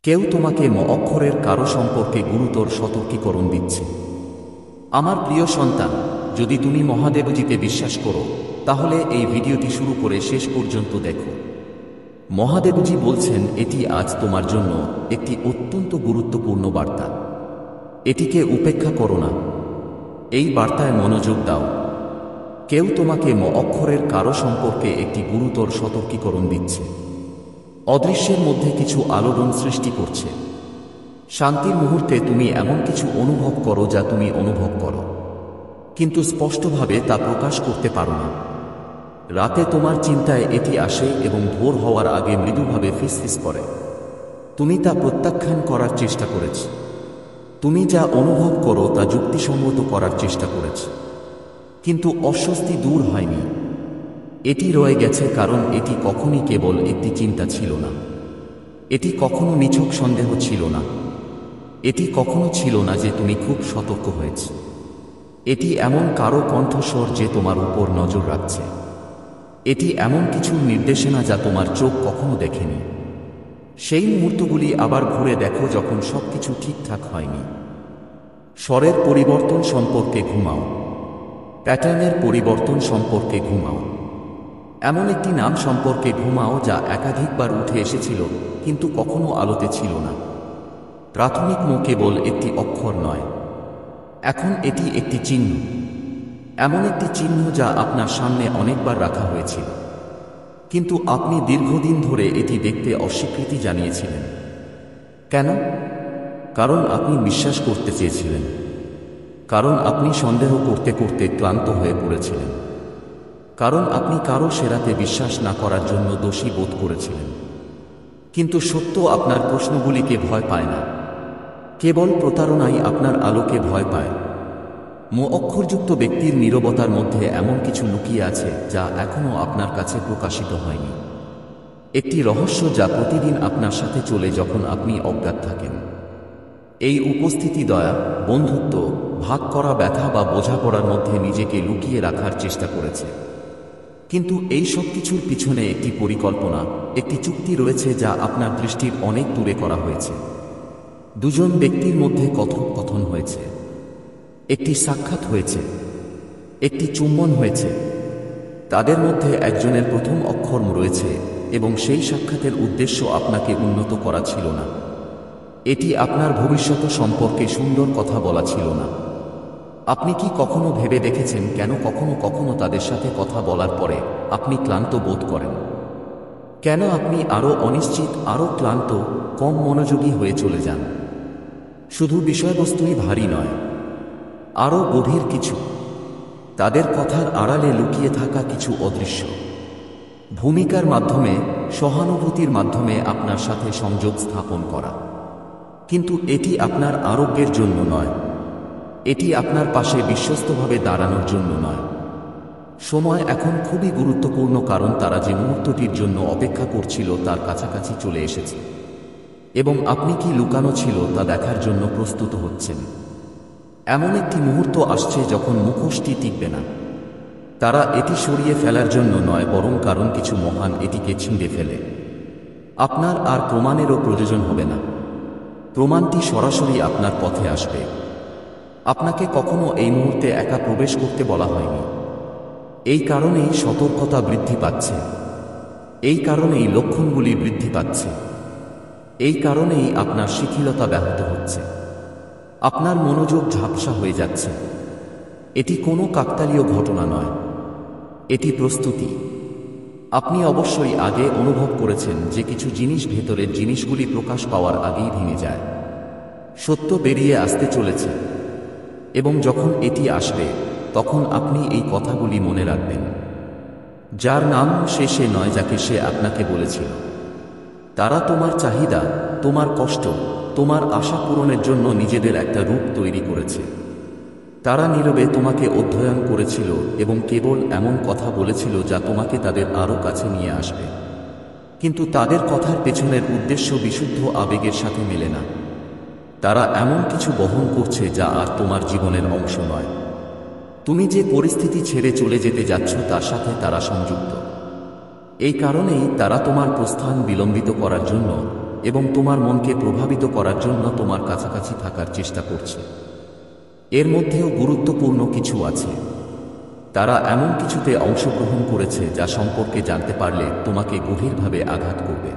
কেউ তোমাকে ম অক্ষরের কারো সম্পর্কে গুরুতর সতর্কীকরণ দিচ্ছে। আমার প্রিয় সন্তান, যদি তুমি মহাদেবজিতে বিশ্বাস করো তাহলে এই ভিডিওটি শুরু করে শেষ পর্যন্ত দেখো। মহাদেবজি বলছেন এটি আজ তোমার জন্য একটি অত্যন্ত গুরুত্বপূর্ণ বার্তা। এটিকে উপেক্ষা করো না। এই বার্তায় মনোযোগ দাও। কেউ তোমাকে ম অক্ষরের কারো সম্পর্কে একটি গুরুতর সতর্কীকরণ দিচ্ছে। অদৃশ্যের মধ্যে কিছু আলোড়ন সৃষ্টি করছে। শান্তির মুহূর্তে তুমি এমন কিছু অনুভব করো যা তুমি অনুভব করো, কিন্তু স্পষ্টভাবে তা প্রকাশ করতে পারো না। রাতে তোমার চিন্তায় এটি আসে এবং ভোর হওয়ার আগে মৃদুভাবে ফিসফিস করে। তুমি তা প্রত্যাখ্যান করার চেষ্টা করেছ। তুমি যা অনুভব করো তা যুক্তিসঙ্গত করার চেষ্টা করেছ, কিন্তু অস্বস্তি দূর হয়নি। এটি রয়ে গেছে কারণ এটি কখনই কেবল একটি চিন্তা ছিল না। এটি কখনো নিছক সন্দেহ ছিল না। এটি কখনো ছিল না যে তুমি খুব সতর্ক হয়েছ। এটি এমন কারো কণ্ঠস্বর যে তোমার উপর নজর রাখছে। এটি এমন কিছুর নির্দেশনা যা তোমার চোখ কখনো দেখেনি। সেই মুহূর্তগুলি আবার ঘুরে দেখো যখন সবকিছু ঠিকঠাক হয়নি। স্বরের পরিবর্তন সম্পর্কে ঘুমাও। প্যাটার্নের পরিবর্তন সম্পর্কে ঘুমাও। এমন একটি নাম সম্পর্কে ঘুমাও যা একাধিকবার উঠে এসেছিল কিন্তু কখনো আলোতে ছিল না। প্রাথমিক ম কেবল একটি অক্ষর নয়, এখন এটি একটি চিহ্ন। এমন একটি চিহ্ন যা আপনার সামনে অনেকবার রাখা হয়েছিল, কিন্তু আপনি দীর্ঘদিন ধরে এটি দেখতে অস্বীকৃতি জানিয়েছিলেন। কেন? কারণ আপনি বিশ্বাস করতে চেয়েছিলেন। কারণ আপনি সন্দেহ করতে করতে ক্লান্ত হয়ে পড়েছিলেন। কারণ আপনি কারো সেরাতে বিশ্বাস না করার জন্য দোষী বোধ করেছিলেন। কিন্তু সত্য আপনার প্রশ্নগুলিকে ভয় পায় না। কেবল প্রতারণাই আপনার আলোকে ভয় পায়। ম অক্ষরযুক্ত ব্যক্তির নীরবতার মধ্যে এমন কিছু লুকিয়ে আছে যা এখনও আপনার কাছে প্রকাশিত হয়নি। একটি রহস্য যা প্রতিদিন আপনার সাথে চলে যখন আপনি অজ্ঞাত থাকেন। এই উপস্থিতি দয়া, বন্ধুত্ব, ভাগ করা ব্যথা বা বোঝাপড়ার মধ্যে নিজেকে লুকিয়ে রাখার চেষ্টা করেছে। কিন্তু এই সব কিছুর পিছনে একটি পরিকল্পনা, একটি চুক্তি রয়েছে যা আপনার দৃষ্টির অনেক দূরে করা হয়েছে। দুজন ব্যক্তির মধ্যে কথোপকথন হয়েছে। একটি সাক্ষাৎ হয়েছে। একটি চুম্বন হয়েছে। তাদের মধ্যে একজনের প্রথম অক্ষর রয়েছে এবং সেই সাক্ষাতের উদ্দেশ্য আপনাকে উন্নত করা ছিল না। এটি আপনার ভবিষ্যৎ সম্পর্কে সুন্দর কথা বলা ছিল না। আপনি কি কখনো ভেবে দেখেছেন কেন কখনো কখনো তাদের সাথে কথা বলার পরে আপনি ক্লান্ত বোধ করেন? কেন আপনি আরও অনিশ্চিত, আরও ক্লান্ত, কম মনোযোগী হয়ে চলে যান? শুধু বিষয়বস্তুই ভারী নয়, আরও গভীর কিছু। তাদের কথার আড়ালে লুকিয়ে থাকা কিছু অদৃশ্য ভূমিকার মাধ্যমে, সহানুভূতির মাধ্যমে আপনার সাথে সংযোগ স্থাপন করা। কিন্তু এটি আপনার আরোগ্যের জন্য নয়। এটি আপনার পাশে বিশ্বস্তভাবে দাঁড়ানোর জন্য নয়। সময় এখন খুবই গুরুত্বপূর্ণ কারণ তারা যে মুহূর্তটির জন্য অপেক্ষা করছিল তার কাছাকাছি চলে এসেছে এবং আপনি কি লুকানো ছিল তা দেখার জন্য প্রস্তুত হচ্ছেন। এমন একটি মুহূর্ত আসছে যখন মুখোশটি টিকবে না। তারা এটি সরিয়ে ফেলার জন্য নয়, বরং কারণ কিছু মহান এটিকে ছিঁড়ে ফেলে। আপনার আর প্রমাণেরও প্রয়োজন হবে না। প্রমাণটি সরাসরি আপনার পথে আসবে। আপনাকে কখনো এই মুহূর্তে একা প্রবেশ করতে বলা হয়নি। এই কারণেই সতর্কতা বৃদ্ধি পাচ্ছে। এই কারণেই লক্ষণগুলি বৃদ্ধি পাচ্ছে। এই কারণেই আপনার শিথিলতা ব্যাহত হচ্ছে। আপনার মনোযোগ ঝাপসা হয়ে যাচ্ছে। এটি কোনো কাকতালীয় ঘটনা নয়, এটি প্রস্তুতি। আপনি অবশ্যই আগে অনুভব করেছেন যে কিছু জিনিস ভেতরের জিনিসগুলি প্রকাশ পাওয়ার আগেই ভেঙে যায়। সত্য বেরিয়ে আসতে চলেছে এবং যখন এটি আসবে তখন আপনি এই কথাগুলি মনে রাখবেন। যার নাম সে নয় যাকে সে আপনাকে বলেছিল। তারা তোমার চাহিদা, তোমার কষ্ট, তোমার আশা পূরণের জন্য নিজেদের একটা রূপ তৈরি করেছে। তারা নীরবে তোমাকে অধ্যয়ন করেছিল এবং কেবল এমন কথা বলেছিল যা তোমাকে তাদের আরও কাছে নিয়ে আসবে। কিন্তু তাদের কথার পেছনের উদ্দেশ্য বিশুদ্ধ আবেগের সাথে মেলে না। তারা এমন কিছু বহন করছে যা আর তোমার জীবনের অংশ নয়। তুমি যে পরিস্থিতি ছেড়ে চলে যেতে যাচ্ছ তার সাথে তারা সংযুক্ত। এই কারণেই তারা তোমার প্রস্থান বিলম্বিত করার জন্য এবং তোমার মনকে প্রভাবিত করার জন্য তোমার কাছাকাছি থাকার চেষ্টা করছে। এর মধ্যেও গুরুত্বপূর্ণ কিছু আছে। তারা এমন কিছুতে অংশগ্রহণ করেছে যা সম্পর্কে জানতে পারলে তোমাকে গভীরভাবে আঘাত করবে।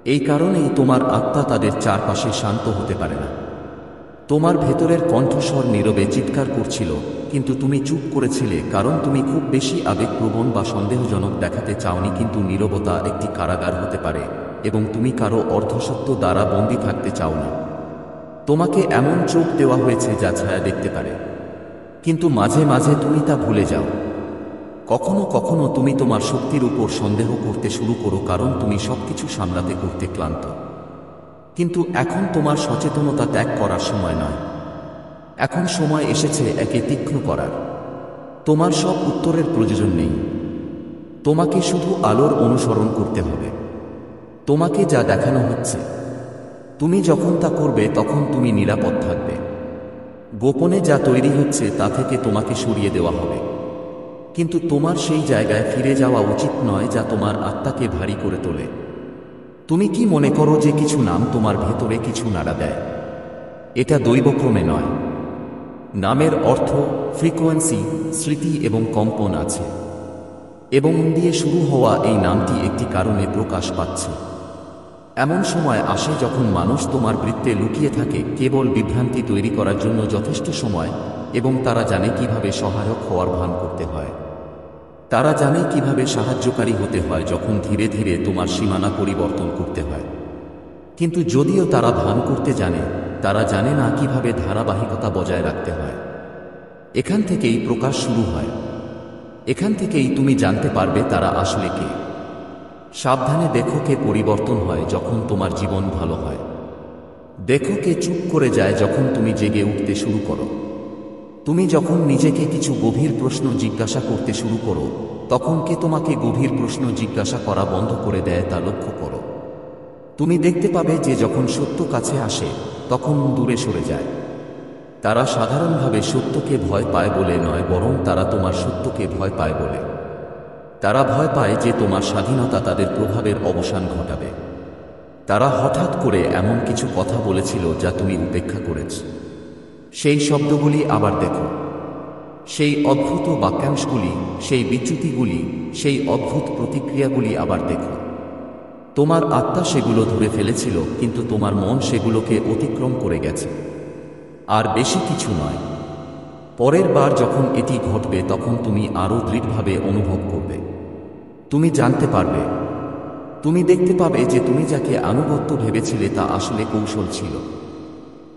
এই কারণেই তোমার আত্মা তাদের চারপাশে শান্ত হতে পারে না। তোমার ভেতরের কণ্ঠস্বর নীরবে চিৎকার করছিল, কিন্তু তুমি চুপ করেছিলে কারণ তুমি খুব বেশি আবেগপ্রবণ বা সন্দেহজনক দেখাতে চাওনি। কিন্তু নীরবতা একটি কারাগার হতে পারে এবং তুমি কারো অর্ধসত্য দ্বারা বন্দী থাকতে চাও না। তোমাকে এমন চোখ দেওয়া হয়েছে যা ছায়া দেখতে পারে, কিন্তু মাঝে মাঝে তুমি তা ভুলে যাও। কখনো কখনো তুমি তোমার শক্তির উপর সন্দেহ করতে শুরু করো কারণ তুমি সবকিছু সামলাতে করতে ক্লান্ত। কিন্তু এখন তোমার সচেতনতা ত্যাগ করার সময় নয়। এখন সময় এসেছে একে তীক্ষ্ণ করার। তোমার সব উত্তরের প্রয়োজন নেই। তোমাকে শুধু আলোর অনুসরণ করতে হবে। তোমাকে যা দেখানো হচ্ছে, তুমি যখন তা করবে তখন তুমি নিরাপদ থাকবে। গোপনে যা তৈরি হচ্ছে তা থেকে তোমাকে সরিয়ে দেওয়া হবে, কিন্তু তোমার সেই জায়গায় ফিরে যাওয়া উচিত নয় যা তোমার আত্মাকে ভারী করে তোলে। তুমি কি মনে করো যে কিছু নাম তোমার ভেতরে কিছু নাড়া দেয়? এটা দৈবক্রমে নয়। নামের অর্থ, ফ্রিকোয়েন্সি, স্মৃতি এবং কম্পন আছে, এবং দিয়ে শুরু হওয়া এই নামটি একটি কারণে প্রকাশ পাচ্ছে। এমন সময় আসে যখন মানুষ তোমার বৃত্তে লুকিয়ে থাকে কেবল বিভ্রান্তি তৈরি করার জন্য যথেষ্ট সময়, এবং তারা জানে কিভাবে সহায়ক হওয়ার ভান করতে হয়। তারা জানে কিভাবে সাহায্যকারী হতে হয় যখন ধীরে ধীরে তোমার সীমানা পরিবর্তন করতে হয়। কিন্তু যদিও তারা ভান করতে জানে, তারা জানে না কিভাবে ধারাবাহিকতা বজায় রাখতে হয়। এখান থেকেই প্রকাশ শুরু হয়। এখান থেকেই তুমি জানতে পারবে তারা আসলে কে। সাবধানে দেখো কে পরিবর্তন হয় যখন তোমার জীবন ভালো হয়। দেখো কে চুপ করে যায় যখন তুমি জেগে উঠতে শুরু করো। তুমি যখন নিজেকে কিছু গভীর প্রশ্ন জিজ্ঞাসা করতে শুরু করো, তখন কে তোমাকে গভীর প্রশ্ন জিজ্ঞাসা করা বন্ধ করে দেয় তা লক্ষ্য করো। তুমি দেখতে পাবে যে যখন সত্য কাছে আসে তখন দূরে সরে যায়। তারা সাধারণভাবে সত্যকে ভয় পায় বলে নয়, বরং তারা তোমার সত্যকে ভয় পায় বলে। তারা ভয় পায় যে তোমার স্বাধীনতা তাদের প্রভাবের অবসান ঘটাবে। তারা হঠাৎ করে এমন কিছু কথা বলেছিল যা তুমি উপেক্ষা করেছ। সেই শব্দগুলি আবার দেখো, সেই অদ্ভুত বাক্যাংশগুলি, সেই বিচ্যুতিগুলি, সেই অদ্ভুত প্রতিক্রিয়াগুলি আবার দেখো। তোমার আত্মা সেগুলো ধরে ফেলেছিল, কিন্তু তোমার মন সেগুলোকে অতিক্রম করে গেছে। আর বেশি কিছু নয়। পরের বার যখন এটি ঘটবে তখন তুমি আরও দৃঢ়ভাবে অনুভব করবে। তুমি জানতে পারবে, তুমি দেখতে পাবে যে তুমি যাকে আনুগত্য ভেবেছিলে তা আসলে কৌশল ছিল।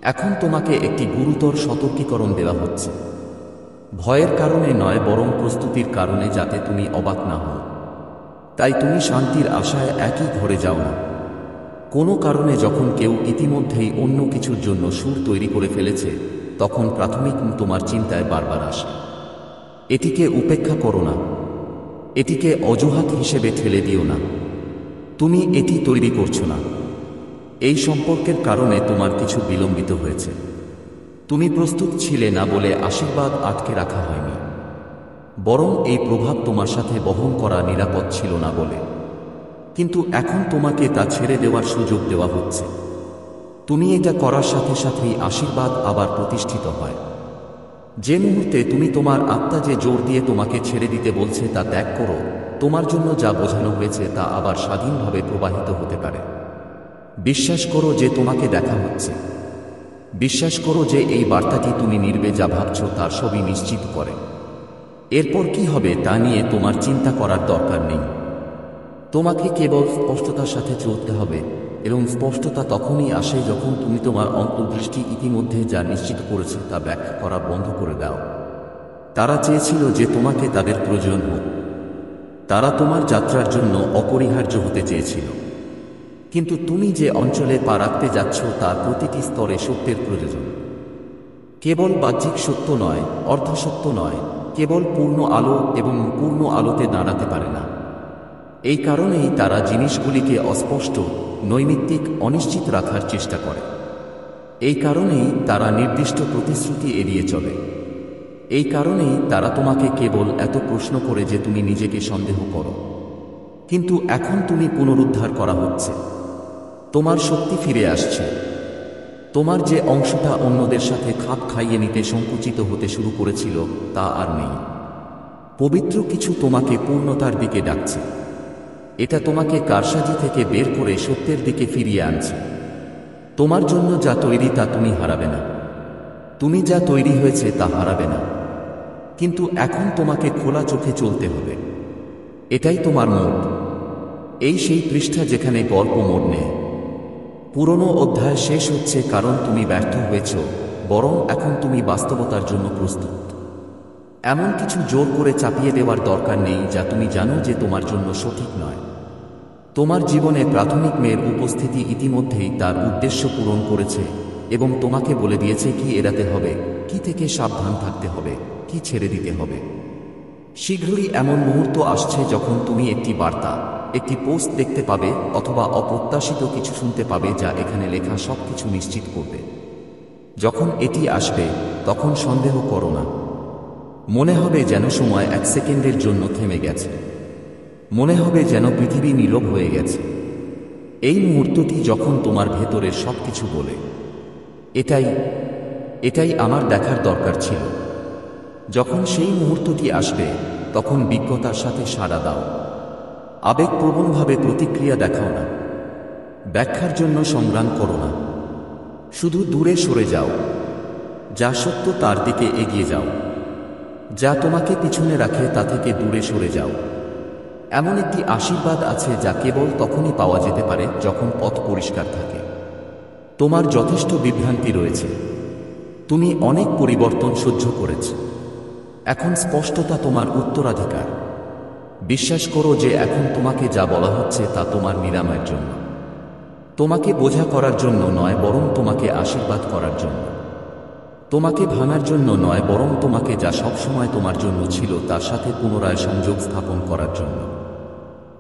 এখন তোমাকে একটি গুরুতর সতর্কীকরণ দেওয়া হচ্ছে। ভয়ের কারণে নয়, বরং প্রস্তুতির কারণে, যাতে তুমি অবাক না হও। তাই তুমি শান্তির আশায় একই ঘরে যাও না। কোনো কারণে যখন কেউ ইতিমধ্যেই অন্য কিছুর জন্য সুর তৈরি করে ফেলেছে, তখন প্রাথমিক তোমার চিন্তায় বারবার আসে। এটিকে উপেক্ষা করো না। এটিকে অজুহাত হিসেবে ঠেলে দিও না। তুমি এটি তৈরি করছো না। এই সম্পর্কের কারণে তোমার কিছু বিলম্বিত হয়েছে। তুমি প্রস্তুত ছিলে না বলে আশীর্বাদ আটকে রাখা হয়নি, বরং এই প্রভাব তোমার সাথে বহন করা নিরাপদ ছিল না বলে। কিন্তু এখন তোমাকে তা ছেড়ে দেওয়ার সুযোগ দেওয়া হচ্ছে। তুমি এটা করার সাথে সাথেই আশীর্বাদ আবার প্রতিষ্ঠিত হয়। যে মুহূর্তে তুমি তোমার আত্মা যে জোর দিয়ে তোমাকে ছেড়ে দিতে বলছে তা ত্যাগ করো, তোমার জন্য যা বোঝানো হয়েছে তা আবার স্বাধীনভাবে প্রবাহিত হতে পারে। বিশ্বাস করো যে তোমাকে দেখা হচ্ছে। বিশ্বাস করো যে এই বার্তাটি তুমি নির্বে যা ভাবছ তার সবই নিশ্চিত করে। এরপর কি হবে তা নিয়ে তোমার চিন্তা করার দরকার নেই। তোমাকে কেবল স্পষ্টতার সাথে চলতে হবে, এবং স্পষ্টতা তখনই আসে যখন তুমি তোমার অন্তর্দৃষ্টি ইতিমধ্যে যা নিশ্চিত করেছে তা ব্যাখ্যা করা বন্ধ করে দাও। তারা চেয়েছিল যে তোমাকে তাদের প্রয়োজন হোক। তারা তোমার যাত্রার জন্য অপরিহার্য হতে চেয়েছিল। কিন্তু তুমি যে অঞ্চলে পা রাখতে যাচ্ছ তার প্রতিটি স্তরে সত্যের প্রয়োজন। কেবল বাহ্যিক সত্য নয়, অর্ধসত্য নয়, কেবল পূর্ণ আলো, এবং পূর্ণ আলোতে দাঁড়াতে পারে না। এই কারণেই তারা জিনিসগুলিকে অস্পষ্ট, নৈমিত্তিক, অনিশ্চিত রাখার চেষ্টা করে। এই কারণেই তারা নির্দিষ্ট প্রতিশ্রুতি এড়িয়ে চলে। এই কারণেই তারা তোমাকে কেবল এত প্রশ্ন করে যে তুমি নিজেকে সন্দেহ করো। কিন্তু এখন তুমি পুনরুদ্ধার করা হচ্ছে। তোমার শক্তি ফিরে আসছে। তোমার যে অংশটা অন্যদের সাথে খাপ খাইয়ে নিতে সংকুচিত হতে শুরু করেছিল তা আর নেই। পবিত্র কিছু তোমাকে পূর্ণতার দিকে ডাকছে। এটা তোমাকে কারসাজি থেকে বের করে সত্যের দিকে ফিরিয়ে আনছে। তোমার জন্য যা তৈরি তা তুমি হারাবে না। তুমি যা তৈরি হয়েছে তা হারাবে না। কিন্তু এখন তোমাকে খোলা চোখে চলতে হবে। এটাই তোমার মোড়। এই সেই পৃষ্ঠা যেখানে গল্প মোড় নেয়। পুরনো অধ্যায় শেষ হচ্ছে কারণ তুমি ব্যর্থ হয়েছ, বরং এখন তুমি বাস্তবতার জন্য প্রস্তুত। এমন কিছু জোর করে চাপিয়ে দেওয়ার দরকার নেই যা তুমি জানো যে তোমার জন্য সঠিক নয়। তোমার জীবনে প্রাথমিক মেয়ের উপস্থিতি ইতিমধ্যেই তার উদ্দেশ্য পূরণ করেছে এবং তোমাকে বলে দিয়েছে কি এড়াতে হবে, কি থেকে সাবধান থাকতে হবে, কি ছেড়ে দিতে হবে। শীঘ্রই এমন মুহূর্ত আসছে যখন তুমি একটি বার্তা, একটি পোস্ট দেখতে পাবে অথবা অপ্রত্যাশিত কিছু শুনতে পাবে যা এখানে লেখা সবকিছু নিশ্চিত করবে। যখন এটি আসবে তখন সন্দেহ করো না। মনে হবে যেন সময় 1 সেকেন্ডের জন্য থেমে গেছে। মনে হবে যেন পৃথিবী নীরব হয়ে গেছে। এই মুহূর্তটি যখন তোমার ভেতরের সবকিছু বলে, এটাই আমার দেখার দরকার ছিল। যখন সেই মুহূর্তটি আসবে তখন বিজ্ঞতার সাথে সাড়া দাও। আবেগপ্রবণভাবে প্রতিক্রিয়া দেখাও না। ব্যাখ্যার জন্য সংগ্রাম করো না। শুধু দূরে সরে যাও। যা সত্য তার দিকে এগিয়ে যাও। যা তোমাকে পিছনে রাখে তা থেকে দূরে সরে যাও। এমন একটি আশীর্বাদ আছে যা কেবল তখনই পাওয়া যেতে পারে যখন পথ পরিষ্কার থাকে। তোমার যথেষ্ট বিভ্রান্তি রয়েছে। তুমি অনেক পরিবর্তন সহ্য করেছ। এখন স্পষ্টতা তোমার উত্তরাধিকার। বিশ্বাস করো যে এখন তোমাকে যা বলা হচ্ছে তা তোমার নিরাময়ের জন্য। তোমাকে বোঝা করার জন্য নয়, বরং তোমাকে আশীর্বাদ করার জন্য। তোমাকে ভাঙার জন্য নয়, বরং তোমাকে যা সবসময় তোমার জন্য ছিল তার সাথে পুনরায় সংযোগ স্থাপন করার জন্য।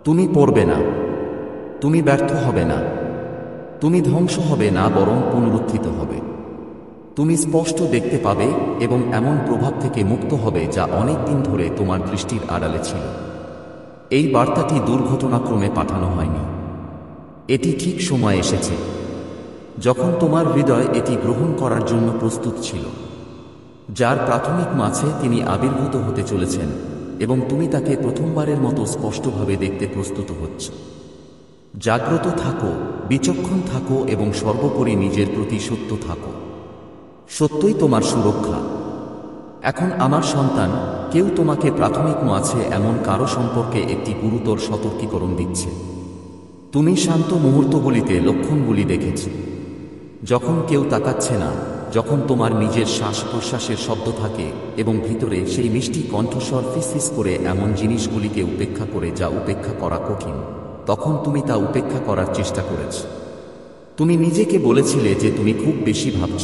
তুমি পড়বে না। তুমি ব্যর্থ হবে না। তুমি ধ্বংস হবে না, বরং পুনরুত্থিত হবে। তুমি স্পষ্ট দেখতে পাবে এবং এমন প্রভাব থেকে মুক্ত হবে যা অনেক দিন ধরে তোমার দৃষ্টির আড়ালে ছিল। এই বার্তাটি দুর্ঘটনাক্রমে পাঠানো হয়নি। এটি ঠিক সময় এসেছে যখন তোমার হৃদয় এটি গ্রহণ করার জন্য প্রস্তুত ছিল। যার প্রাথমিক মাঝে তিনি আবির্ভূত হতে চলেছেন এবং তুমি তাকে প্রথমবারের মতো স্পষ্টভাবে দেখতে প্রস্তুত হচ্ছ। জাগ্রত থাকো, বিচক্ষণ থাকো এবং সর্বোপরি নিজের প্রতি সত্য থাকো। সত্যই তোমার সুরক্ষা। এখন আমার সন্তান, কেউ তোমাকে প্রাথমিক মাঝে এমন কারো সম্পর্কে একটি গুরুতর সতর্কীকরণ দিচ্ছে। তুমি শান্ত মুহূর্তগুলিতে লক্ষণগুলি দেখেছ। যখন কেউ তাকাচ্ছে না, যখন তোমার নিজের শ্বাস প্রশ্বাসের শব্দ থাকে এবং ভিতরে সেই মিষ্টি কণ্ঠস্বর ফিসফিস করে এমন জিনিসগুলিকে উপেক্ষা করে যা উপেক্ষা করা কঠিন, তখন তুমি তা উপেক্ষা করার চেষ্টা করেছ। তুমি নিজেকে বলেছিলে যে তুমি খুব বেশি ভাবছ।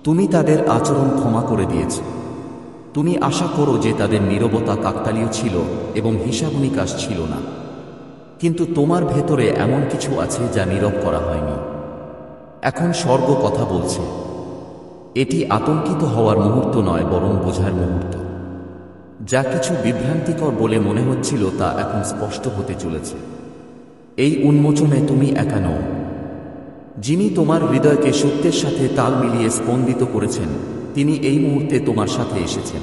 তুমি তাদের আচরণ ক্ষমা করে দিয়েছ। তুমি আশা করো যে তাদের নীরবতা কাকতালীয় ছিল এবং হিসাব নিকাশ ছিল না। কিন্তু তোমার ভেতরে এমন কিছু আছে যা নীরব করা হয়নি। এখন স্বর্গ কথা বলছে। এটি আতঙ্কিত হওয়ার মুহূর্ত নয়, বরং বোঝার মুহূর্ত। যা কিছু বিভ্রান্তিকর বলে মনে হচ্ছিল তা এখন স্পষ্ট হতে চলেছে। এই উন্মোচনে তুমি একা নও। যিনি তোমার হৃদয়কে সত্যের সাথে তাল মিলিয়ে স্পন্দিত করেছেন, তিনি এই মুহূর্তে তোমার সাথে এসেছেন।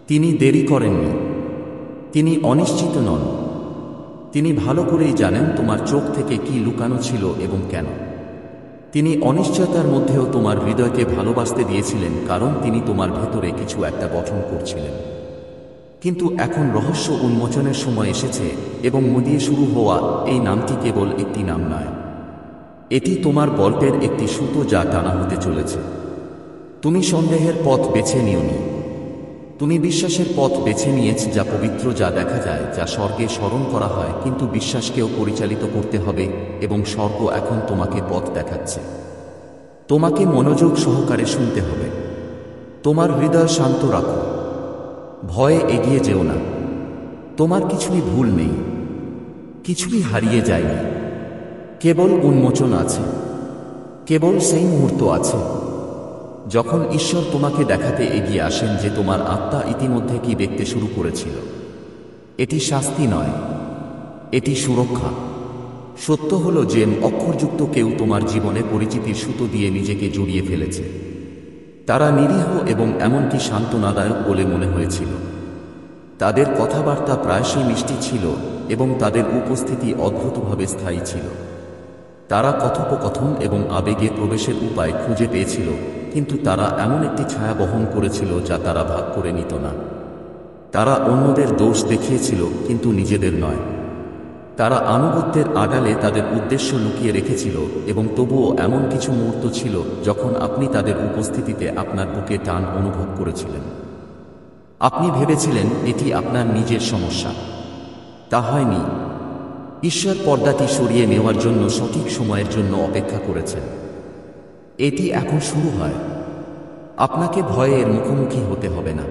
তিনি দেরি করেননি। তিনি অনিশ্চিত নন। তিনি ভালো করেই জানেন তোমার চোখ থেকে কি লুকানো ছিল এবং কেন। তিনি অনিশ্চয়তার মধ্যেও তোমার হৃদয়কে ভালোবাসতে দিয়েছিলেন, কারণ তিনি তোমার ভেতরে কিছু একটা গঠন করছিলেন। কিন্তু এখন রহস্য উন্মোচনের সময় এসেছে এবং মদিয়ে শুরু হওয়া এই নামটি কেবল একটি নাম নয়। এটি তোমার গল্পের একটি সুতো যা টানা হতে চলেছে। তুমি সন্দেহের পথ বেছে নিওনি। তুমি বিশ্বাসের পথ বেছে নিয়েছ, যা পবিত্র, যা দেখা যায়, যা স্বর্গে স্মরণ করা হয়। কিন্তু বিশ্বাসকেও পরিচালিত করতে হবে এবং স্বর্গ এখন তোমাকে পথ দেখাচ্ছে। তোমাকে মনোযোগ সহকারে শুনতে হবে। তোমার হৃদয় শান্ত রাখো। ভয়ে এগিয়ে যেও না। তোমার কিছুই ভুল নেই। কিছুই হারিয়ে যায়নি। কেবল উন্মোচন আছে। কেবল সেই মুহূর্ত আছে যখন ঈশ্বর তোমাকে দেখাতে এগিয়ে আসেন যে তোমার আত্মা ইতিমধ্যে কি দেখতে শুরু করেছিল। এটি শাস্তি নয়, এটি সুরক্ষা। সত্য হলো যে অক্ষরযুক্ত কেউ তোমার জীবনে পরিচিতির সুতো দিয়ে নিজেকে জড়িয়ে ফেলেছে। তারা নিরীহ এবং এমনকি সান্ত্বনাদায়ক বলে মনে হয়েছিল। তাদের কথাবার্তা প্রায়শই মিষ্টি ছিল এবং তাদের উপস্থিতি অদ্ভুতভাবে স্থায়ী ছিল। তারা কথোপকথন এবং আবেগে প্রবেশের উপায় খুঁজে পেয়েছিল, কিন্তু তারা এমন একটি ছায়া বহন করেছিল যা তারা ভাগ করে নিত না। তারা অন্যদের দোষ দেখিয়েছিল, কিন্তু নিজেদের নয়। তারা আনুগত্যের আড়ালে তাদের উদ্দেশ্য লুকিয়ে রেখেছিল, এবং তবুও এমন কিছু মুহূর্ত ছিল যখন আপনি তাদের উপস্থিতিতে আপনার বুকে টান অনুভব করেছিলেন। আপনি ভেবেছিলেন এটি আপনার নিজের সমস্যা। তা হয়নি। ঈশ্বর পর্দাটি সরিয়ে নেওয়ার জন্য সঠিক সময়ের জন্য অপেক্ষা করেছেন। এটি এখন শুরু হয়। আপনাকে ভয়ের মুখোমুখি হতে হবে না।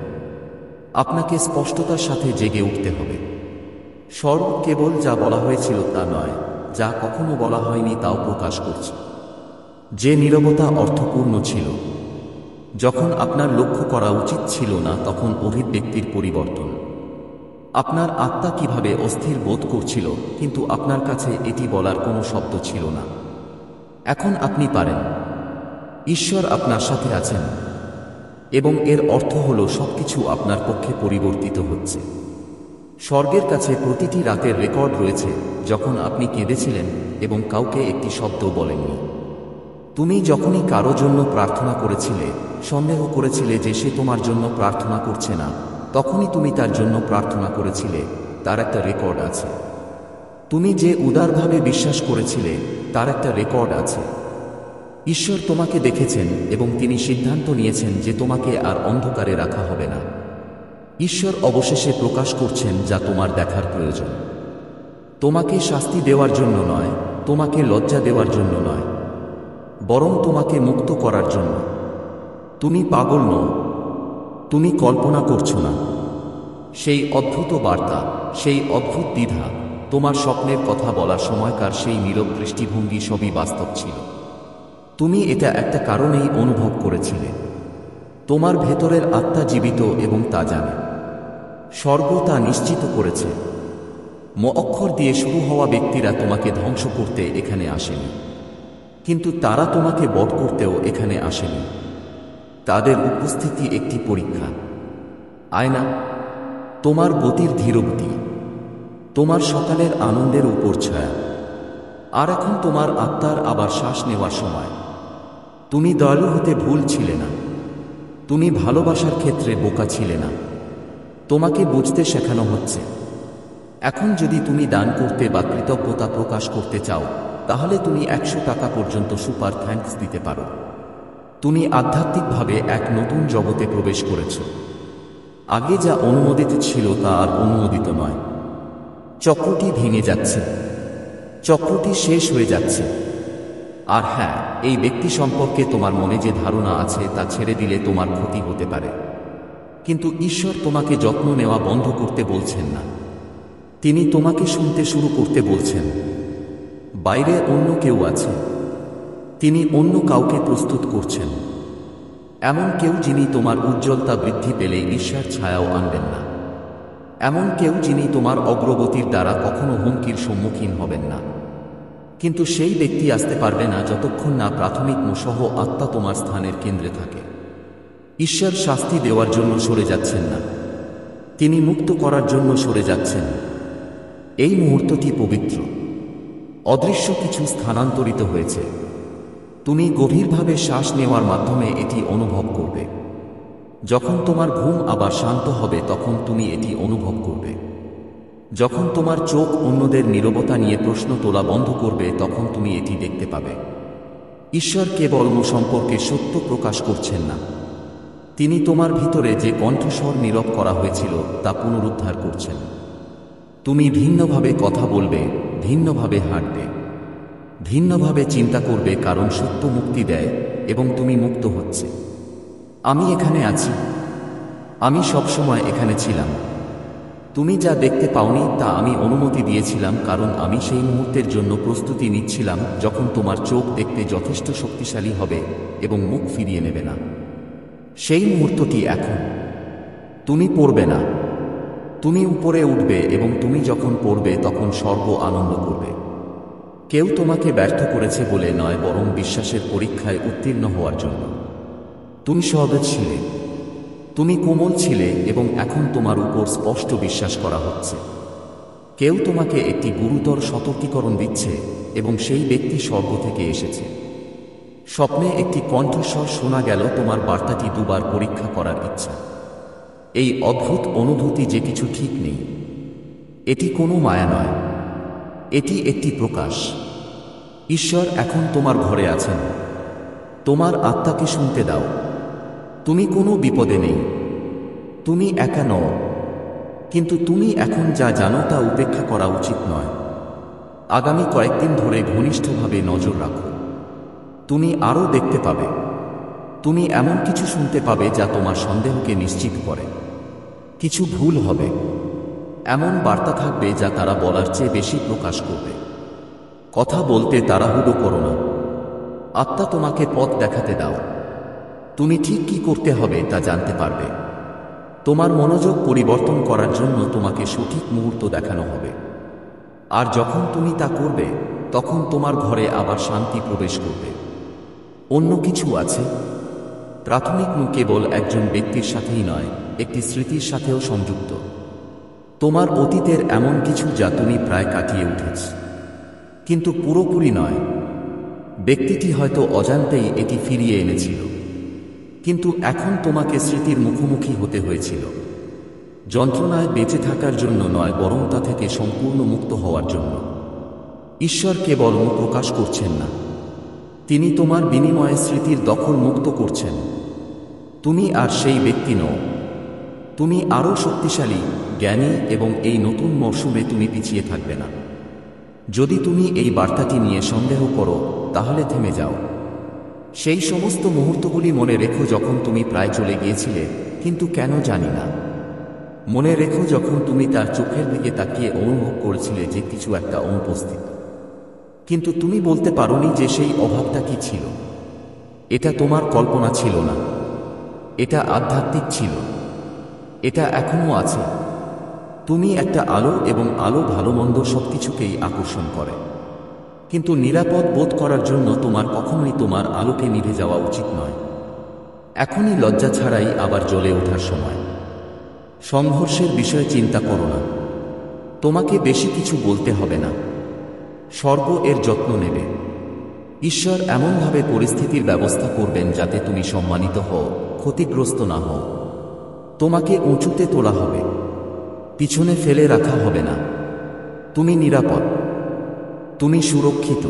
আপনাকে স্পষ্টতার সাথে জেগে উঠতে হবে। স্বর্গ কেবল যা বলা হয়েছিল তা নয়, যা কখনো বলা হয়নি তাও প্রকাশ করছে। যে নীরবতা অর্থপূর্ণ ছিল, যখন আপনার লক্ষ্য করা উচিত ছিল না, তখন অভিব্যক্তির পরিবর্তন। আপনার আত্মা কিভাবে অস্থির বোধ করছিল, কিন্তু আপনার কাছে এটি বলার কোনো শব্দ ছিল না। এখন আপনি পারেন। ঈশ্বর আপনার সাথে আছেন, এবং এর অর্থ হল সবকিছু আপনার পক্ষে পরিবর্তিত হচ্ছে। স্বর্গের কাছে প্রতিটি রাতের রেকর্ড রয়েছে যখন আপনি কেঁদেছিলেন এবং কাউকে একটি শব্দ বলেননি। তুমি যখনই কারো জন্য প্রার্থনা করেছিলে, সন্দেহ করেছিলে যে সে তোমার জন্য প্রার্থনা করছে না, তখনই তুমি তার জন্য প্রার্থনা করেছিলে, তার একটা রেকর্ড আছে। তুমি যে উদারভাবে বিশ্বাস করেছিলে, তার একটা রেকর্ড আছে। ঈশ্বর তোমাকে দেখেছেন এবং তিনি সিদ্ধান্ত নিয়েছেন যে তোমাকে আর অন্ধকারে রাখা হবে না। ঈশ্বর অবশেষে প্রকাশ করছেন যা তোমার দেখার প্রয়োজন। তোমাকে শাস্তি দেওয়ার জন্য নয়, তোমাকে লজ্জা দেওয়ার জন্য নয়, বরং তোমাকে মুক্ত করার জন্য। তুমি পাগল নও। তুমি কল্পনা করছো না। সেই অদ্ভুত বার্তা, সেই অদ্ভুত দ্বিধা, তোমার স্বপ্নের কথা বলার সময়কার সেই নীরব দৃষ্টিভঙ্গি সবই বাস্তব ছিল। তুমি এটা একটা কারণেই অনুভব করেছিলে। তোমার ভেতরের আত্মা জীবিত এবং তা জানে। স্বর্গ তা নিশ্চিত করেছে। ম অক্ষর দিয়ে শুরু হওয়া ব্যক্তিরা তোমাকে ধ্বংস করতে এখানে আসেনি, কিন্তু তারা তোমাকে বধ করতেও এখানে আসেনি। তাদের উপস্থিতি একটি পরীক্ষা। আয়না, তোমার গতির ধীরগতি, তোমার সকালের আনন্দের উপর ছায়া। আর এখন তোমার আত্মার আবার শ্বাস নেওয়ার সময়। তুমি দয়ালু হতে ভুল ছিলে না। তুমি ভালোবাসার ক্ষেত্রে বোকা ছিলে না। তোমাকে বুঝতে শেখানো হচ্ছে। এখন যদি তুমি দান করতে বা কৃতজ্ঞতা প্রকাশ করতে চাও, তাহলে তুমি 100 টাকা পর্যন্ত সুপার থ্যাঙ্কস দিতে পারো। তুমি আধ্যাত্মিকভাবে এক নতুন জগতে প্রবেশ করেছ। আগে যা অনুমোদিত ছিল তা আর অনুমোদিত নয়। চক্রটি ভেঙে যাচ্ছে। চক্রটি শেষ হয়ে যাচ্ছে। আর হ্যাঁ, এই ব্যক্তি সম্পর্কে তোমার মনে যে ধারণা আছে তা ছেড়ে দিলে তোমার ক্ষতি হতে পারে। কিন্তু ঈশ্বর তোমাকে যত্ন নেওয়া বন্ধ করতে বলছেন না। তিনি তোমাকে শুনতে শুরু করতে বলছেন। বাইরে অন্য কেউ আছে। তিনি অন্য কাউকে প্রস্তুত করছেন। এমন কেউ যিনি তোমার উজ্জ্বলতা বৃদ্ধি পেলে ঈশ্বর ছায়াও আনবেন না। এমন কেউ যিনি তোমার অগ্রগতির দ্বারা কখনো হুমকির সম্মুখীন হবেন না। কিন্তু সেই ব্যক্তি আসতে পারবে না যতক্ষণ না প্রাথমিক মোসহ আত্মা তোমার স্থানের কেন্দ্রে থাকে। ঈশ্বর শাস্তি দেওয়ার জন্য সরে যাচ্ছেন না। তিনি মুক্ত করার জন্য সরে যাচ্ছেন। এই মুহূর্তটি পবিত্র। অদৃশ্য কিছু স্থানান্তরিত হয়েছে। তুমি গভীরভাবে শ্বাস নেওয়ার মাধ্যমে এটি অনুভব করবে। যখন তোমার ঘুম আবার শান্ত হবে তখন তুমি এটি অনুভব করবে। যখন তোমার চোখ অন্যদের নীরবতা নিয়ে প্রশ্ন তোলা বন্ধ করবে তখন তুমি এটি দেখতে পাবে। ঈশ্বর কেবল সম্পর্কে সত্য প্রকাশ করছেন না, তিনি তোমার ভিতরে যে কণ্ঠস্বর নীরব করা হয়েছিল তা পুনরুদ্ধার করছেন। তুমি ভিন্নভাবে কথা বলবে, ভিন্নভাবে হাঁটবে, ভিন্নভাবে চিন্তা করবে, কারণ সত্য মুক্তি দেয় এবং তুমি মুক্ত হচ্ছে। আমি এখানে আছি। আমি সবসময় এখানে ছিলাম। তুমি যা দেখতে পাওনি তা আমি অনুমতি দিয়েছিলাম, কারণ আমি সেই মুহূর্তের জন্য প্রস্তুতি নিচ্ছিলাম যখন তোমার চোখ দেখতে যথেষ্ট শক্তিশালী হবে এবং মুখ ফিরিয়ে নেবে না। সেই মুহূর্তটি এখন। তুমি পড়বে না, তুমি উপরে উঠবে এবং তুমি যখন পড়বে তখন স্বর্গ আনন্দ করবে। কেউ তোমাকে ব্যর্থ করেছে বলে নয়, বরং বিশ্বাসের পরীক্ষায় উত্তীর্ণ হওয়ার জন্য। তুমি সহজ ছিলে, তুমি কোমল ছিলে, এবং এখন তোমার উপর স্পষ্ট বিশ্বাস করা হচ্ছে। কেউ তোমাকে একটি গুরুতর সতর্কীকরণ দিচ্ছে, এবং সেই ব্যক্তি স্বর্গ থেকে এসেছে। স্বপ্নে একটি কণ্ঠস্বর শোনা গেল, তোমার বার্তাটি দুবার পরীক্ষা করার ইচ্ছা। এই অদ্ভুত অনুভূতি যে কিছু ঠিক নেই। এটি কোনো মায়া নয়, এটি একটি প্রকাশ। ঈশ্বর এখন তোমার ঘরে আছেন। তোমার আত্মাকে শুনতে দাও। তুমি কোনো বিপদে নেই, তুমি একা নও। কিন্তু তুমি এখন যা জানো তা উপেক্ষা করা উচিত নয়। আগামী কয়েকদিন ধরে ঘনিষ্ঠভাবে নজর রাখো। তুমি আরও দেখতে পাবে, তুমি এমন কিছু শুনতে পাবে যা তোমার সন্দেহকে নিশ্চিত করে। কিছু ভুল হবে, এমন বার্তা থাকবে যা তারা বলার চেয়ে বেশি প্রকাশ করবে। কথা বলতে তাড়াহুড়ো করো না। আত্মা তোমাকে পথ দেখাতে দাও। তুমি ঠিক কি করতে হবে তা জানতে পারবে। তোমার মনোযোগ পরিবর্তন করার জন্য তোমাকে সঠিক মুহূর্ত দেখানো হবে। আর যখন তুমি তা করবে, তখন তোমার ঘরে আবার শান্তি প্রবেশ করবে। অন্য কিছু আছে। প্রাথমিক কেবল একজন ব্যক্তির সাথেই নয়, একটি স্মৃতির সাথেও সংযুক্ত। তোমার অতীতের এমন কিছু যা তুমি প্রায় কাটিয়ে উঠেছ, কিন্তু পুরোপুরি নয়। ব্যক্তিটি হয়তো অজান্তেই এটি ফিরিয়ে এনেছিল, কিন্তু এখন তোমাকে স্মৃতির মুখোমুখি হতে হয়েছিল। যন্ত্রণায় বেঁচে থাকার জন্য নয়, বরং তা থেকে সম্পূর্ণ মুক্ত হওয়ার জন্য। ঈশ্বর কেবল মুখ প্রকাশ করছেন না, তিনি তোমার বিনিময়ে স্মৃতির দখল মুক্ত করছেন। তুমি আর সেই ব্যক্তি নও, তুমি আরও শক্তিশালী, জ্ঞানী, এবং এই নতুন মরশুমে তুমি পিছিয়ে থাকবে না। যদি তুমি এই বার্তাটি নিয়ে সন্দেহ করো, তাহলে থেমে যাও। সেই সমস্ত মুহূর্তগুলি মনে রেখো যখন তুমি প্রায় চলে গিয়েছিলে, কিন্তু কেন জানি না। মনে রেখো যখন তুমি তার চোখের দিকে তাকিয়ে অনুভব করেছিলে যে কিছু একটা অনুপস্থিত, কিন্তু তুমি বলতে পারোনি যে সেই অভাবটা কি ছিল। এটা তোমার কল্পনা ছিল না, এটা আধ্যাত্মিক ছিল। এটা এখনও আছে। তুমি একটা আলো, এবং আলো ভালো মন্দ সবকিছুকেই আকর্ষণ করে। কিন্তু নিরাপদ বোধ করার জন্য তোমার কখনোই তোমার আলোকে নিভে যাওয়া উচিত নয়। এখনই লজ্জা ছাড়াই আবার জ্বলে ওঠার সময়। সংঘর্ষের বিষয়ে চিন্তা করো না। তোমাকে বেশি কিছু বলতে হবে না। স্বর্গ এর যত্ন নেবে। ঈশ্বর এমনভাবে পরিস্থিতির ব্যবস্থা করবেন যাতে তুমি সম্মানিত হও, ক্ষতিগ্রস্ত না হও। তোমাকে উঁচুতে তোলা হবে, পিছনে ফেলে রাখা হবে না। তুমি নিরাপদ, তুমি সুরক্ষিত,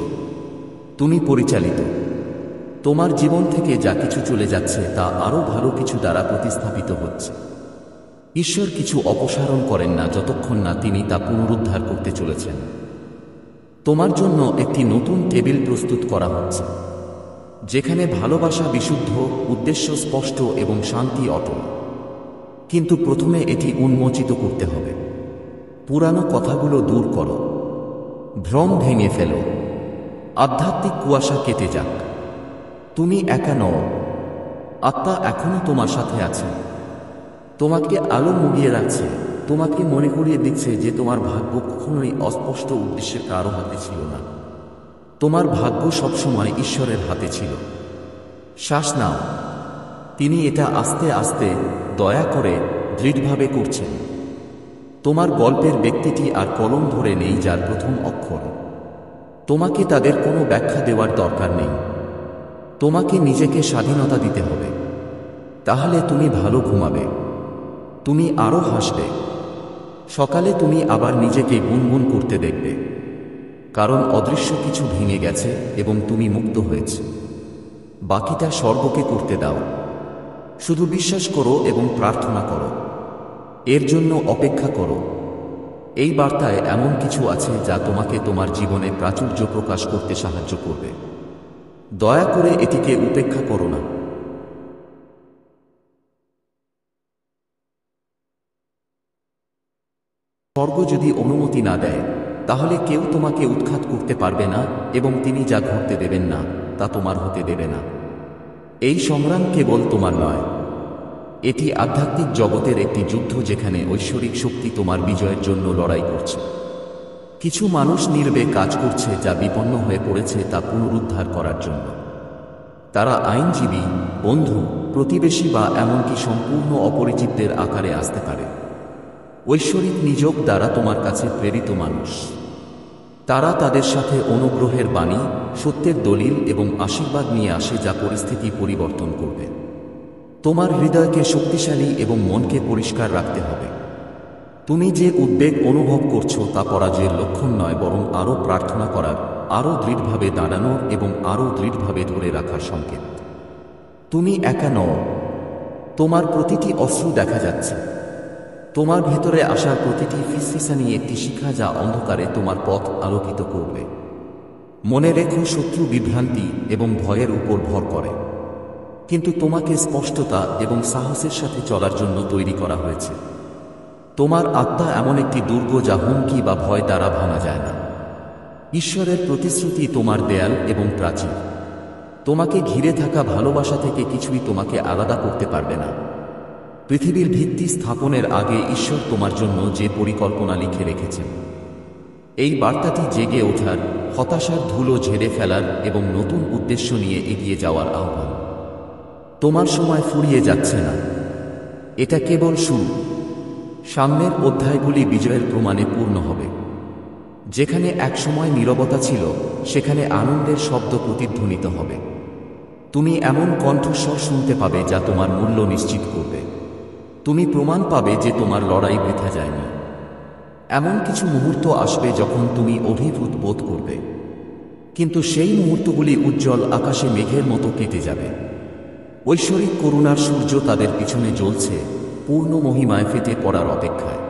তুমি পরিচালিত। তোমার জীবন থেকে যা কিছু চলে যাচ্ছে তা আরও ভালো কিছু দ্বারা প্রতিস্থাপিত হচ্ছে। ঈশ্বর কিছু অপসারণ করেন না যতক্ষণ না তিনি তা পুনরুদ্ধার করতে চলেছেন। তোমার জন্য একটি নতুন টেবিল প্রস্তুত করা হচ্ছে, যেখানে ভালোবাসা বিশুদ্ধ, উদ্দেশ্য স্পষ্ট, এবং শান্তি অটল। কিন্তু প্রথমে এটি উন্মোচিত করতে হবে। পুরানো কথাগুলো দূর করো, ভ্রম ভেঙে ফেলো, আধ্যাত্মিক কুয়াশা কেটে যাক। তুমি একা নও, আত্মা এখনো তোমার সাথে আছে। তোমাকে আলো মুড়িয়ে রাখছে, তোমাকে মনে করিয়ে দিচ্ছে যে তোমার ভাগ্য কখনোই অস্পষ্ট উদ্দেশ্যের কারো হাতে ছিল না। তোমার ভাগ্য সবসময় ঈশ্বরের হাতে ছিল। শ্বাস নাও। তিনি এটা আস্তে আস্তে, দয়া করে, দৃঢ়ভাবে করছেন। তোমার গল্পের ব্যক্তিটি আর কলম ধরে নেই যার প্রথম অক্ষর। তোমাকে তাদের কোনো ব্যাখ্যা দেওয়ার দরকার নেই। তোমাকে নিজেকে স্বাধীনতা দিতে হবে। তাহলে তুমি ভালো ঘুমাবে, তুমি আরও হাসবে। সকালে তুমি আবার নিজেকে গুনগুন করতে দেখবে, কারণ অদৃশ্য কিছু ভেঙে গেছে এবং তুমি মুক্ত হয়েছে। বাকিটা স্বর্গকে করতে দাও। শুধু বিশ্বাস করো এবং প্রার্থনা করো। এর জন্য অপেক্ষা করো। এই বার্তায় এমন কিছু আছে যা তোমাকে তোমার জীবনে প্রাচুর্য প্রকাশ করতে সাহায্য করবে। দয়া করে এটিকে উপেক্ষা করো না। স্বর্গ যদি অনুমতি না দেয়, তাহলে কেউ তোমাকে উৎখাত করতে পারবে না, এবং তিনি যা ঘটতে দেবেন না তা তোমার হতে দেবে না। এই সংগ্রাম কেবল তোমার নয়, এটি আধ্যাত্মিক জগতের একটি যুদ্ধ যেখানে ঐশ্বরিক শক্তি তোমার বিজয়ের জন্য লড়াই করছে। কিছু মানুষ নীরবে কাজ করছে, যা বিপন্ন হয়ে পড়েছে তা পুনরুদ্ধার করার জন্য। তারা আইনজীবী, বন্ধু, প্রতিবেশী বা এমনকি সম্পূর্ণ অপরিচিতদের আকারে আসতে পারে। ঐশ্বরিক নিযোগ দ্বারা তোমার কাছে প্রেরিত মানুষ। তারা তাদের সাথে অনুগ্রহের বাণী, সত্যের দলিল এবং আশীর্বাদ নিয়ে আসে, যা পরিস্থিতি পরিবর্তন করবে। তোমার হৃদয়কে শক্তিশালী এবং মনকে পরিষ্কার রাখতে হবে। তুমি যে উদ্বেগ অনুভব করছো তা পরাজয়ের লক্ষণ নয়, বরং আরও প্রার্থনা করার, আরও দৃঢ়ভাবে দাঁড়ানোর এবং আরও দৃঢ়ভাবে ধরে রাখার সংকেত। তুমি একা নও। তোমার প্রতিটি অশ্রু দেখা যাচ্ছে। তোমার ভেতরে আসার প্রতিটি ফিসফিসানি একটি শিখা, যা অন্ধকারে তোমার পথ আলোকিত করবে। মনে রেখো, শত্রু বিভ্রান্তি এবং ভয়ের উপর ভর করে, কিন্তু তোমাকে স্পষ্টতা এবং সাহসের সাথে চলার জন্য তৈরি করা হয়েছে। তোমার আত্মা এমন একটি দুর্গ যা হুমকি বা ভয় দ্বারা ভাঙা যায় না। ঈশ্বরের প্রতিশ্রুতি তোমার দেয়াল এবং প্রাচীর। তোমাকে ঘিরে থাকা ভালোবাসা থেকে কিছুই তোমাকে আলাদা করতে পারবে না। পৃথিবীর ভিত্তি স্থাপনের আগে ঈশ্বর তোমার জন্য যে পরিকল্পনা লিখে রেখেছেন, এই বার্তাটি জেগে ওঠার, হতাশার ধুলো ঝেড়ে ফেলার এবং নতুন উদ্দেশ্য নিয়ে এগিয়ে যাওয়ার আহ্বান। তোমার সময় ফুরিয়ে যাচ্ছে না, এটা কেবল শুরু। সামনের অধ্যায়গুলি বিজয়ের প্রমাণে পূর্ণ হবে। যেখানে একসময় নীরবতা ছিল, সেখানে আনন্দের শব্দ প্রতিধ্বনিত হবে। তুমি এমন কণ্ঠস্বর শুনতে পাবে যা তোমার মূল্য নিশ্চিত করবে। তুমি প্রমাণ পাবে যে তোমার লড়াই বৃথা যায়নি। এমন কিছু মুহূর্ত আসবে যখন তুমি অভিভূত বোধ করবে, কিন্তু সেই মুহূর্তগুলি উজ্জ্বল আকাশে মেঘের মতো কেটে যাবে। ঐশ্বরিক করুণার সূর্য তাদের পিছনে জ্বলছে, পূর্ণ মহিমায় ফেটে পড়ার অপেক্ষায়।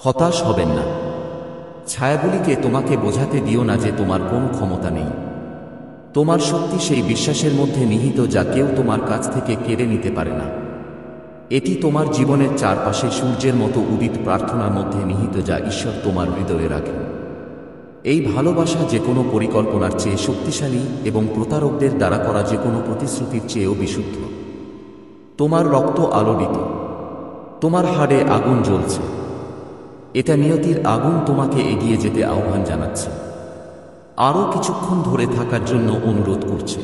হতাশ হবেন না। ছায়াগুলিকে তোমাকে বোঝাতে দিও না যে তোমার কোনো ক্ষমতা নেই। তোমার শক্তি সেই বিশ্বাসের মধ্যে নিহিত যা কেউ তোমার কাছ থেকে কেড়ে নিতে পারে না। এটি তোমার জীবনের চারপাশে সূর্যের মতো উদিত প্রার্থনার মধ্যে নিহিত, যা ঈশ্বর তোমার হৃদয়ে রাখেন। এই ভালোবাসা যে কোনো পরিকল্পনার চেয়ে শক্তিশালী এবং প্রতারকদের দ্বারা করা যে কোনো প্রতিশ্রুতির চেয়েও বিশুদ্ধ। তোমার রক্ত আলোড়িত, তোমার হাড়ে আগুন জ্বলছে। এটা নিয়তির আগুন তোমাকে এগিয়ে যেতে আহ্বান জানাচ্ছে, আরও কিছুক্ষণ ধরে থাকার জন্য অনুরোধ করছে।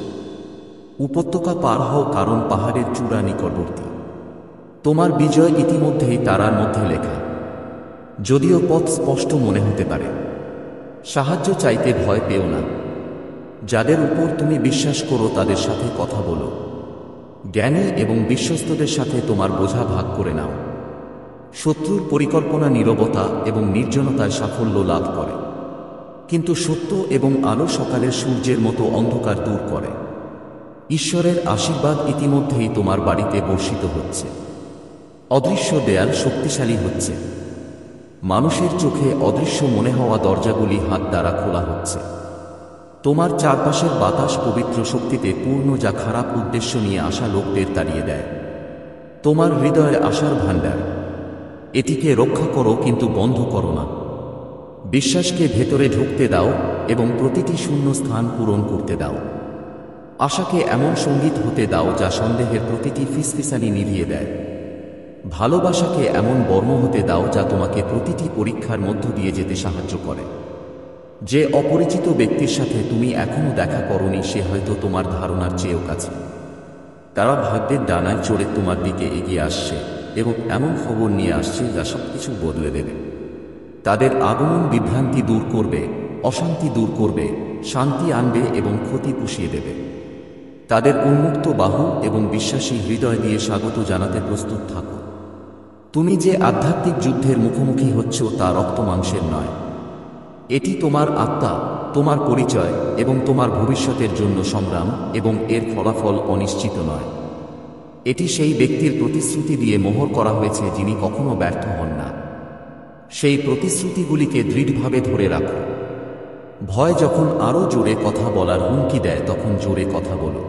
উপত্যকা পার হও, কারণ পাহাড়ের চূড়া নিকটবর্তী। তোমার বিজয় ইতিমধ্যেই তারার মধ্যে লেখা। যদিও পথ স্পষ্ট মনে হতে পারে, সাহায্য চাইতে ভয় পেও না। যাদের উপর তুমি বিশ্বাস করো তাদের সাথে কথা বলো। জ্ঞানী এবং বিশ্বস্তদের সাথে তোমার বোঝা ভাগ করে নাও। শত্রুর পরিকল্পনা নীরবতা এবং নির্জনতায় সাফল্য লাভ করে, কিন্তু সত্য এবং আলো সকালের সূর্যের মতো অন্ধকার দূর করে। ঈশ্বরের আশীর্বাদ ইতিমধ্যেই তোমার বাড়িতে বর্ষিত হচ্ছে। অদৃশ্য দেয়াল শক্তিশালী হচ্ছে। মানুষের চোখে অদৃশ্য মনে হওয়া দরজাগুলি হাত দ্বারা খোলা হচ্ছে। তোমার চারপাশের বাতাস পবিত্র শক্তিতে পূর্ণ, যা খারাপ উদ্দেশ্য নিয়ে আসা লোকদের তাড়িয়ে দেয়। তোমার হৃদয়ে আশার ভাণ্ডার, এটিকে রক্ষা করো, কিন্তু বন্ধ করো না। বিশ্বাসকে ভেতরে ঢুকতে দাও এবং প্রতিটি শূন্য স্থান পূরণ করতে দাও। আশাকে এমন সঙ্গীত হতে দাও যা সন্দেহের প্রতিটি ফিসফিসানি নিভিয়ে দেয়। ভালোবাসাকে এমন বর্ম হতে দাও যা তোমাকে প্রতিটি পরীক্ষার মধ্য দিয়ে যেতে সাহায্য করে। যে অপরিচিত ব্যক্তির সাথে তুমি এখনো দেখা করনি, সে হয়তো তোমার ধারণার চেয়েও কাছে। তারা ভাগ্যের ডানায় চড়ে তোমার দিকে এগিয়ে আসছে এবং এমন খবর নিয়ে আসছে যা সবকিছু বদলে দেবে। তাদের আগমন বিভ্রান্তি দূর করবে, অশান্তি দূর করবে, শান্তি আনবে এবং ক্ষতি পুষিয়ে দেবে। তাদের উন্মুক্ত বাহু এবং বিশ্বাসী হৃদয় দিয়ে স্বাগত জানাতে প্রস্তুত থাকো। তুমি যে আধ্যাত্মিক যুদ্ধের মুখোমুখি হচ্ছ তা রক্ত মাংসের নয়। এটি তোমার আত্মা, তোমার পরিচয় এবং তোমার ভবিষ্যতের জন্য সংগ্রাম, এবং এর ফলাফল অনিশ্চিত নয়। এটি সেই ব্যক্তির প্রতিশ্রুতি দিয়ে মোহর করা হয়েছে যিনি কখনো ব্যর্থ হন না। সেই প্রতিশ্রুতিগুলিকে দৃঢ়ভাবে ধরে রাখো। ভয় যখন আরও জোরে কথা বলার হুমকি দেয়, তখন জোরে কথা বলো।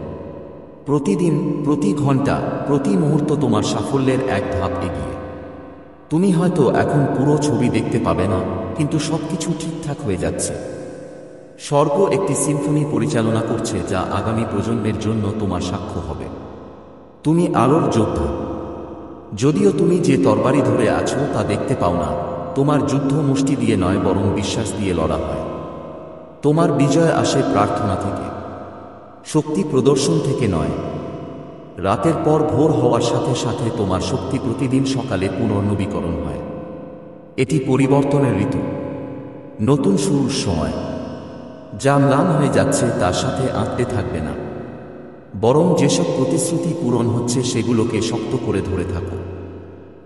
প্রতিদিন, প্রতি ঘন্টা, প্রতি মুহূর্ত তোমার সাফল্যের এক ধাপ এগিয়ে। তুমি হয়তো এখন পুরো ছবি দেখতে পাবে না, কিন্তু সবকিছু ঠিকঠাক হয়ে যাচ্ছে। স্বর্গ একটি সিম্ফনি পরিচালনা করছে যা আগামী প্রজন্মের জন্য তোমার সাক্ষ্য হবে। তুমি আলোর যোদ্ধা। যদিও তুমি যে তরবারি ধরে আছো তা দেখতে পাও না, তোমার যুদ্ধ মুষ্টি দিয়ে নয়, বরং বিশ্বাস দিয়ে লড়া হয়। তোমার বিজয় আসে প্রার্থনা থেকে, শক্তি প্রদর্শন থেকে নয়। রাতের পর ভোর হওয়ার সাথে সাথে তোমার শক্তি প্রতিদিন সকালে পুনর্নবীকরণ হয়। এটি পরিবর্তনের ঋতু, নতুন শুরুর সময়। যা ম্লান হয়ে যাচ্ছে তার সাথে আঁকড়ে থাকবে না, বরং যেসব প্রতিশ্রুতি পূরণ হচ্ছে সেগুলোকে শক্ত করে ধরে থাকো।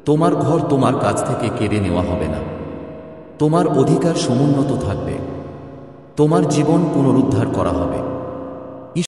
তোমার ঘর তোমার কাছ থেকে কেড়ে নেওয়া হবে না, তোমার অধিকার সমুন্নত থাকবে, তোমার জীবন পুনরুদ্ধার করা হবে।